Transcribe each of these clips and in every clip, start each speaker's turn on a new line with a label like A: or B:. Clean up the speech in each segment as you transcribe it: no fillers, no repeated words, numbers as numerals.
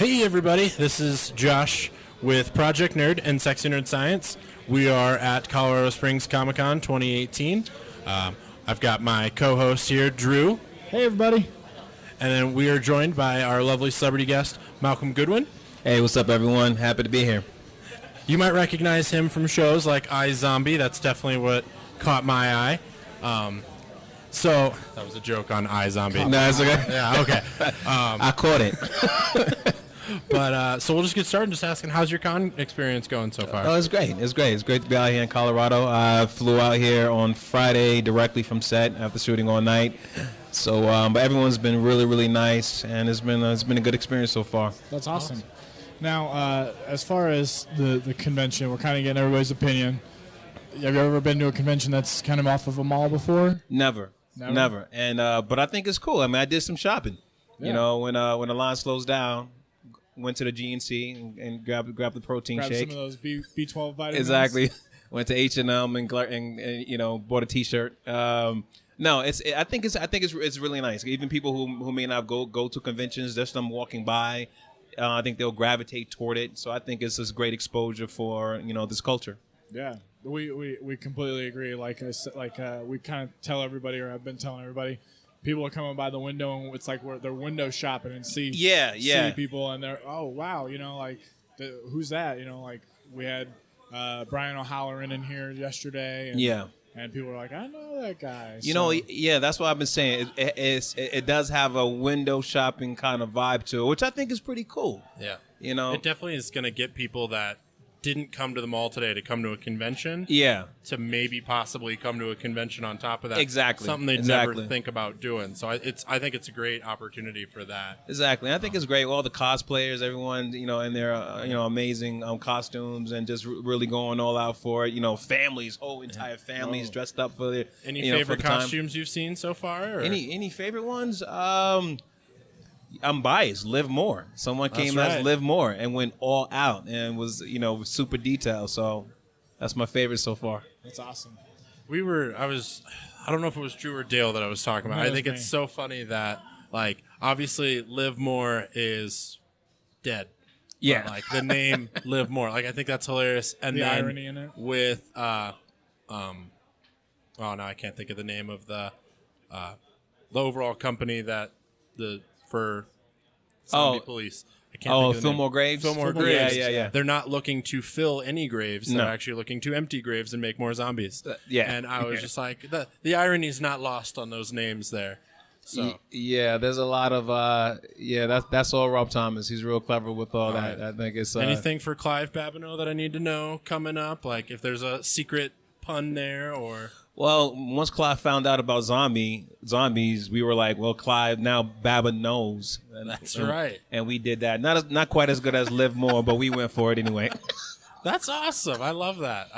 A: Hey everybody, this is Josh with Project Nerd and Sexy Nerd Science. We are at Colorado Springs Comic-Con 2018. I've got my co-host here, Dru.
B: Hey everybody.
A: And then we are joined by our lovely celebrity guest, Malcolm Goodwin.
C: Hey, what's up everyone? Happy to be here.
A: You might recognize him from shows like iZombie. That's definitely what caught my eye. So that was a joke on iZombie.
C: No, it's okay.
A: Yeah, okay.
C: I caught it.
A: But so we'll just get started just asking, how's your con experience going so far?
C: Oh, it's great. It's great. It's great to be out here in Colorado. I flew out here on Friday directly from set after shooting all night. So, but everyone's been really, really nice, and it's been a good experience so far.
B: That's awesome. Now, as far as the convention, we're kind of getting everybody's opinion. Have you ever been to a convention that's kind of off of a mall before?
C: Never. And but I think it's cool. I mean, I did some shopping. Yeah. You know, when the line slows down, went to the GNC and grabbed the protein shake.
B: Some of those B12 vitamins.
C: Exactly. Went to H&M and you know, bought a T-shirt. No, I think it's really nice. Even people who may not go to conventions, just them walking by, I think they'll gravitate toward it. So I think it's this great exposure for, you know, this culture.
B: Yeah, we completely agree. Like I said, we kind of tell everybody, or I've been telling everybody, people are coming by the window and it's like they're window shopping and see people and they're, oh wow, you know, like who's that? You know, like we had Brian O'Halloran in here yesterday. And, and people were like, I know that guy.
C: You know, yeah, that's what I've been saying. It does have a window shopping kind of vibe to it, which I think is pretty cool.
A: Yeah.
C: You know,
A: it definitely is going to get people that didn't come to the mall today to come to a convention.
C: Yeah.
A: To maybe possibly come to a convention on top of that.
C: Exactly.
A: Something they'd never think about doing. So I think it's a great opportunity for that.
C: Exactly. I think it's great. All the cosplayers, everyone, you know, in their amazing costumes and just really going all out for it. You know, families, whole entire families dressed up for their.
A: Any favorite costumes you've seen so far? Or?
C: Any favorite ones? I'm biased. Live More. Someone came as Live More and went all out and was, you know, super detailed. So that's my favorite so far.
B: That's awesome.
A: I don't know if it was Drew or Dale that I was talking about. I think it's so funny that, like, obviously Live More is dead.
C: Yeah.
A: But, like, the name Live More. Like, I think that's hilarious. And
B: the
A: then
B: irony in it.
A: With, now I can't think of the name of the overall company that for zombie police. I can't think of the
C: Fillmore
A: name.
C: Graves?
A: Fillmore Graves.
C: Yeah.
A: They're not looking to fill any graves.
C: No.
A: They're actually looking to empty graves and make more zombies. And I was just like, the irony is not lost on those names there. So
C: yeah, there's a lot of that's all Rob Thomas. He's real clever with all that. I think it's
A: anything for Clive Babineaux that I need to know coming up, like if there's a secret pun there or.
C: Well, once Clive found out about zombies, we were like, well, Clive, now Baba knows.
A: That's right.
C: And we did that. Not quite as good as Live More, but we went for it anyway.
A: That's awesome. I love that.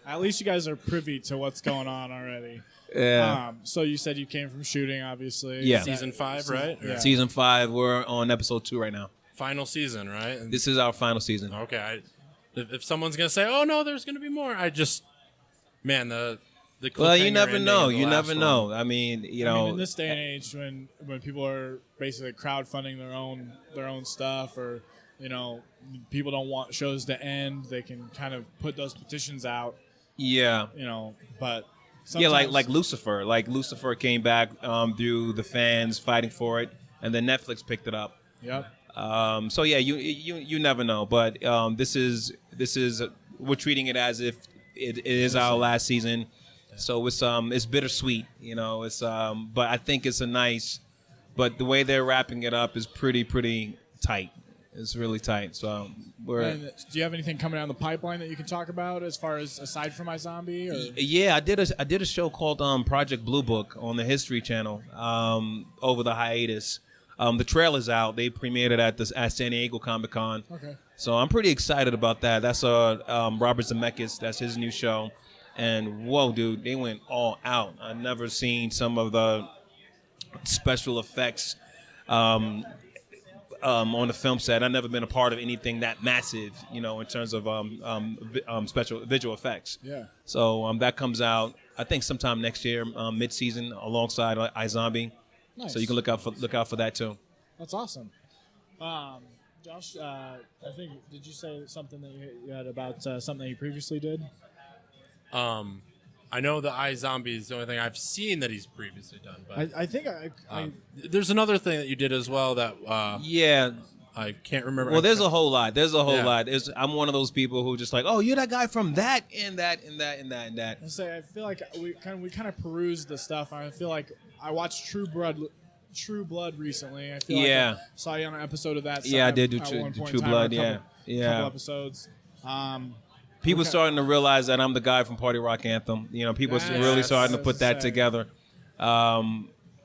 B: At least you guys are privy to what's going on already.
C: Yeah.
B: So you said you came from shooting, obviously.
C: Yeah.
A: Season 5, right?
B: Yeah.
C: Season 5. We're on episode 2 right now.
A: Final season, right?
C: This is our final season.
A: Okay. If someone's going to say, oh, no, there's going to be more, well,
C: you never know. You never know. I mean,
B: in this day and age, when people are basically crowdfunding their own stuff, or people don't want shows to end, they can kind of put those petitions out.
C: Yeah.
B: But
C: like Lucifer. Like Lucifer came back through the fans fighting for it, and then Netflix picked it up.
B: Yep.
C: So yeah, you never know. But this is we're treating it as if it is our last season. So it's bittersweet, it's but I think it's but the way they're wrapping it up is pretty tight. It's really tight. So
B: do you have anything coming down the pipeline that you can talk about as far as aside from iZombie? Or?
C: Yeah, I did a show called Project Blue Book on the History Channel over the hiatus. The trailer's out. They premiered it at San Diego Comic-Con.
B: Okay.
C: So I'm pretty excited about that. That's Robert Zemeckis. That's his new show. And whoa, dude, they went all out. I've never seen some of the special effects on the film set. I've never been a part of anything that massive, in terms of special visual effects.
B: Yeah.
C: So that comes out, I think, sometime next year, mid-season, alongside iZombie.
B: Nice.
C: So you can look out for that too.
B: That's awesome. Josh, I think, did you say something that you had about something that you previously did?
A: I know the iZombie is the only thing I've seen that he's previously done. But
B: I think
A: there's another thing that you did as well that I can't remember.
C: Well, there's a whole lot. Lot. I'm one of those people who just like, oh, you're that guy from that and that and that and that and that.
B: I feel like we kind of perused the stuff. I feel like I watched True Blood recently. I feel like I saw you on an episode of that.
C: Yeah, I did do True Blood.
B: Couple episodes.
C: People starting to realize that I'm the guy from Party Rock Anthem. You know, people are really starting to put that together.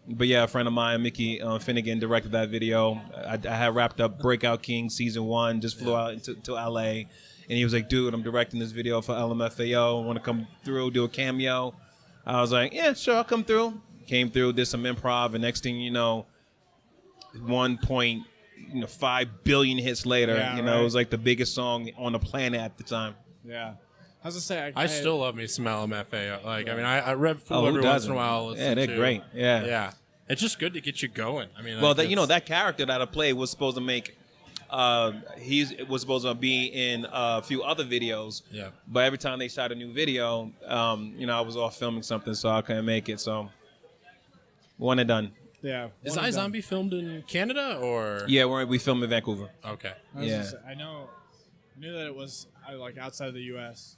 C: But yeah, a friend of mine, Mickey Finnegan, directed that video. I had wrapped up Breakout King season 1, just flew out to LA, and he was like, "Dude, I'm directing this video for LMFAO. I want to come through, do a cameo." I was like, "Yeah, sure, I'll come through." Came through, did some improv, and next thing you know, 1.5 billion hits later, it was like the biggest song on the planet at the time.
B: Yeah. I was gonna say,
A: I still love me some LMFAO. Like, I mean, I read every once in a while.
C: Yeah, they're great. Yeah.
A: Yeah. It's just good to get you going. I mean,
C: well, that character that I played was supposed to make. He was supposed to be in a few other videos.
A: Yeah.
C: But every time they shot a new video, I was off filming something, so I couldn't make it. So, one and done.
B: Yeah.
A: Is iZombie filmed in Canada or?
C: Yeah, we filmed in Vancouver.
A: Okay.
B: I knew that it was like outside of the U.S.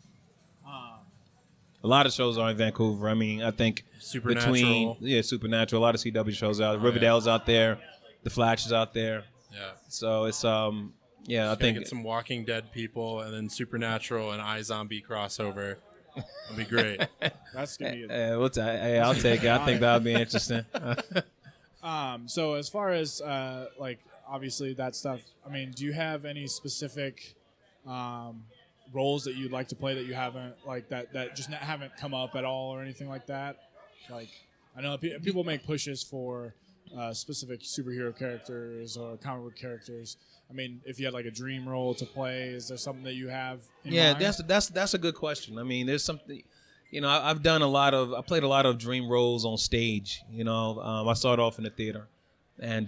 C: A lot of shows are in Vancouver. I mean, I think
A: Supernatural.
C: Supernatural. A lot of CW shows out. Riverdale's out there. The Flash is out there.
A: Yeah.
C: So it's I think
A: get some Walking Dead people and then Supernatural and iZombie crossover. It'll be great.
B: That's gonna be.
C: I'll take it. I think that'll be interesting.
B: So as far as obviously that stuff, I mean, do you have any specific roles that you'd like to play that you haven't that just haven't come up at all or anything like that? Like, I know people make pushes for specific superhero characters or comic book characters. I mean, if you had like a dream role to play, is there something that you have in mind?
C: That's a good question. I mean, there's something. I've done I played a lot of dream roles on stage. I started off in the theater, and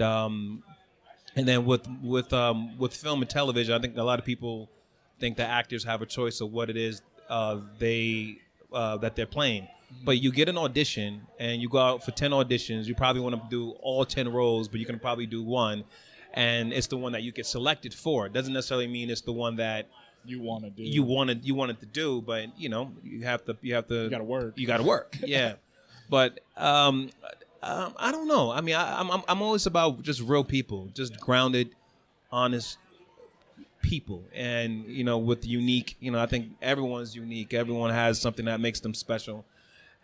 C: then with film and television, I think a lot of people think that actors have a choice of what it is that they're playing. But you get an audition and you go out for 10 auditions. You probably want to do all 10 roles, but you can probably do one, and it's the one that you get selected for. It doesn't necessarily mean it's the one that
B: you want to do.
C: You wanted to do, but you have to. You got to work. You got to work. Yeah, but I don't know. I mean, I'm always about just real people, just grounded, honest people, and with unique. I think everyone's unique. Everyone has something that makes them special,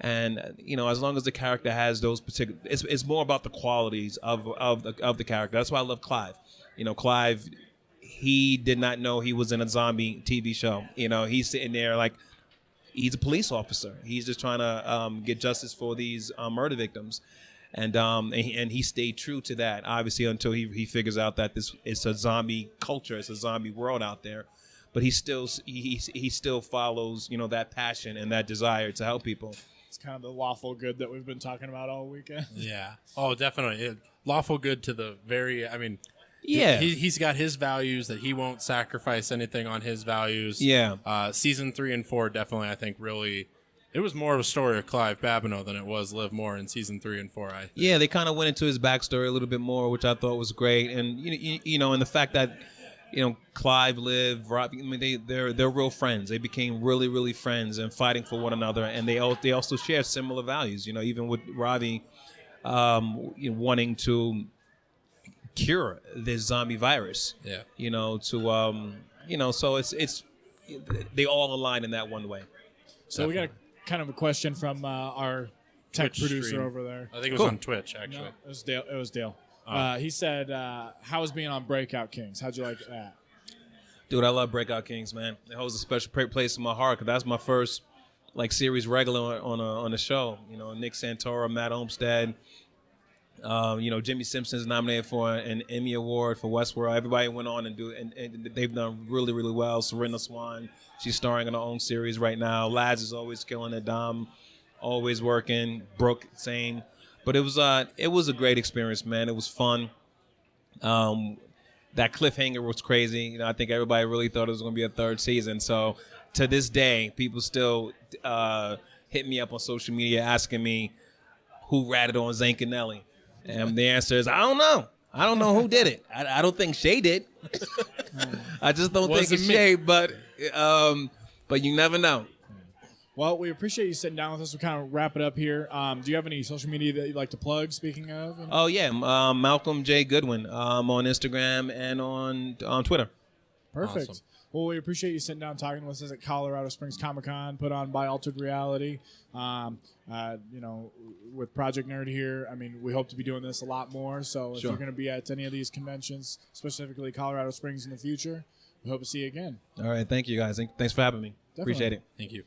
C: and as long as the character has those particular, it's more about the qualities of the character. That's why I love Clive. Clive. He did not know he was in a zombie TV show. He's sitting there like he's a police officer. He's just trying to get justice for these murder victims, and he stayed true to that. Obviously, until he figures out that it's a zombie culture, it's a zombie world out there. But he still follows that passion and that desire to help people.
B: It's kind of the lawful good that we've been talking about all weekend.
A: Yeah. Oh, definitely. Lawful good to the very. I mean.
C: Yeah,
A: he's got his values that he won't sacrifice anything on his values.
C: Yeah.
A: Season 3 and 4 definitely, I think, really, it was more of a story of Clive Babineaux than it was Liv Moore in season 3 and 4. I think.
C: Yeah, they kind of went into his backstory a little bit more, which I thought was great, and and the fact that Clive, Liv, Rob, I mean, they're real friends. They became really, really friends and fighting for one another, and they also share similar values. Even with Ravi wanting to cure this zombie virus.
A: Yeah.
C: So it's they all align in that one way.
B: So definitely. We got kind of a question from our tech
A: Twitch
B: producer
A: stream.
B: over there.
A: I think it was on Twitch, actually.
B: No, it was Dale. He said, how was being on Breakout Kings? How'd you like that?
C: Dude, I love Breakout Kings, man. It holds a special place in my heart because that's my first series regular on a show. Nick Santora, Matt Olmstead. Jimmy Simpson's nominated for an Emmy Award for Westworld. Everybody went on and they've done really, really well. Serena Swan, she's starring in her own series right now. Laz is always killing it. Dom, always working. Brooke, same. But it was a great experience, man. It was fun. that cliffhanger was crazy. You know, I think everybody really thought it was going to be a third season. So to this day, people still hit me up on social media asking me who ratted on Zankinelli. And the answer is, I don't know. I don't know who did it. I don't think Shay did. I just don't think it's Shay, but you never know.
B: Well, we appreciate you sitting down with us. We'll kind of wrap it up here. Do you have any social media that you'd like to plug, speaking of?
C: Oh, yeah. Malcolm J. Goodwin on Instagram and on Twitter.
B: Perfect.
A: Awesome.
B: Well, we appreciate you sitting down talking with us at Colorado Springs Comic-Con, put on by Altered Reality. You know, with Project Nerd here, I mean, we hope to be doing this a lot more. So if you're going to be at any of these conventions, specifically Colorado Springs in the future, we hope to see you again.
C: All right. Thank you, guys. Thanks for having me.
B: Definitely.
C: Appreciate it.
A: Thank you.